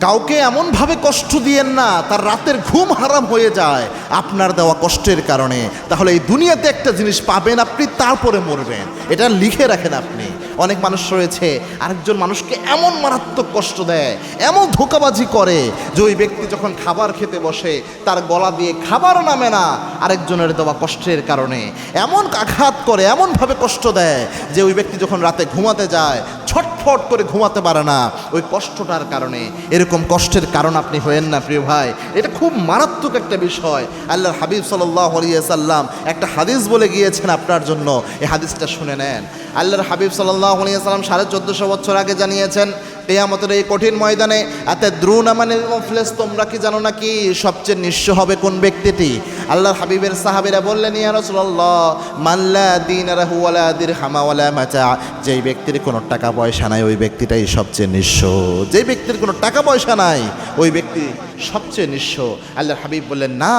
কাউকে এমনভাবে কষ্ট দিয়েন না তার রাতের ঘুম হারাম হয়ে যায় আপনার দেওয়া কষ্টের কারণে। তাহলে এই দুনিয়াতে একটা জিনিস পাবেন আপনি, তারপরে মরবেন, এটা লিখে রাখেন আপনি। অনেক মানুষ রয়েছে আরেকজন মানুষকে এমন মারাত্মক কষ্ট দেয়, এমন ধোঁকাবাজি করে যে ওই ব্যক্তি যখন খাবার খেতে বসে তার গলা দিয়ে খাবার নামে না আরেকজনের দেওয়া কষ্টের কারণে। এমন আঘাত করে, এমনভাবে কষ্ট দেয় যে ওই ব্যক্তি যখন রাতে ঘুমাতে যায় ছটফট করে ঘুমাতে পারে না ওই কষ্টটার কারণে। এরকম কষ্টের কারণ আপনি হয়েন না প্রিয় ভাই, এটা খুব মারাত্মক একটা বিষয়। আল্লাহর হাবিব সাল্লাল্লাহু আলাইহি ওয়াসাল্লাম একটা হাদিস বলে গিয়েছেন আপনার জন্য, এই হাদিসটা শুনে নেন। আল্লাহর হাবিব সাল্লাল্লাহু আলাইহি ওয়াসাল্লাম 1450 বছর আগে জানিয়েছেন কিয়ামতের এই কঠিন ময়দানে আতাদরুনা মানিল মুফলিস, তোমরা কি জানো নাকি সবচেয়ে নিঃস্ব হবে কোন ব্যক্তিটি? আল্লাহর হাবিবের সাহাবীরা বললেন ইয়া রাসূলুল্লাহ মান লা দীন লাহু ওয়ালা দিরহাম ওয়ালা মাতা, যেই ব্যক্তির কোনো টাকা পয়সা নাই ওই ব্যক্তিটাই সবচেয়ে নিঃস্ব। যেই ব্যক্তির কোনো টাকা পয়সা নাই ওই ব্যক্তি সবচেয়ে নিঃস্ব। আল্লাহর হাবিব বললেন না,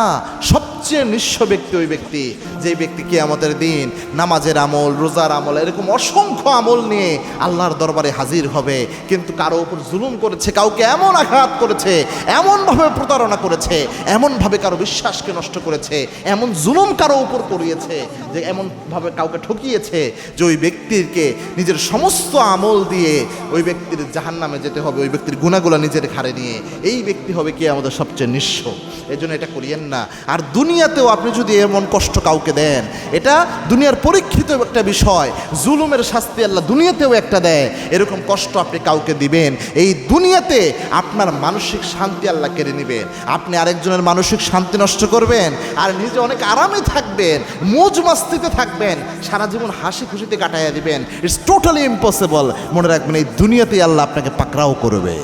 সবচেয়ে নিঃস্ব ব্যক্তি ওই ব্যক্তি যেই ব্যক্তি কিয়ামতের দিন নামাজের আমল, রোজার আমল, এরকম অসংখ্য আমল নিয়ে আল্লাহর দরবারে হাজির হবে, কিন্তু কারো উপর জুলুম করেছে, কাউকে এমন আঘাত করেছে, এমনভাবে প্রতারণা করেছে, এমনভাবে কারো বিশ্বাসকে নষ্ট করেছে, এমন জুলুম কারো উপর করিয়েছে, যে এমনভাবে কাউকে ঠকিয়েছে যে ওই ব্যক্তিকে নিজের সমস্ত আমল দিয়ে ওই ব্যক্তির জাহান্নামে যেতে হবে, ওই ব্যক্তির গুনাহগুলো নিজের ঘাড়ে নিয়ে। এই ব্যক্তি হবে কি আমাদের সবচেয়ে নিঃস্ব। এই জন্য এটা করিয়েন না। আর দুনিয়াতেও আপনি যদি এমন কষ্ট কাউকে দেন, এটা দুনিয়ার পরীক্ষিত একটা বিষয়, জুলুমের শাস্তি আল্লাহ দুনিয়াতেও একটা দেয়। এরকম কষ্ট আপনি কাউকে দিবেন, এই দুনিয়াতে আপনার মানসিক শান্তি আল্লাহ কেড়ে নেবেন, আপনি আরেকজনের মানসিক শান্তি নষ্ট করবেন, আর নিজে অনেক আরামে থাকবেন, মৌজ মাস্তিতে থাকবেন, সারা জীবন হাসি খুশিতে কাটাইয়া দিবেন। It's totally impossible. মনে রাখবেন এই দুনিয়াতেই আল্লাহ আপনাকে পাকড়াও করবে।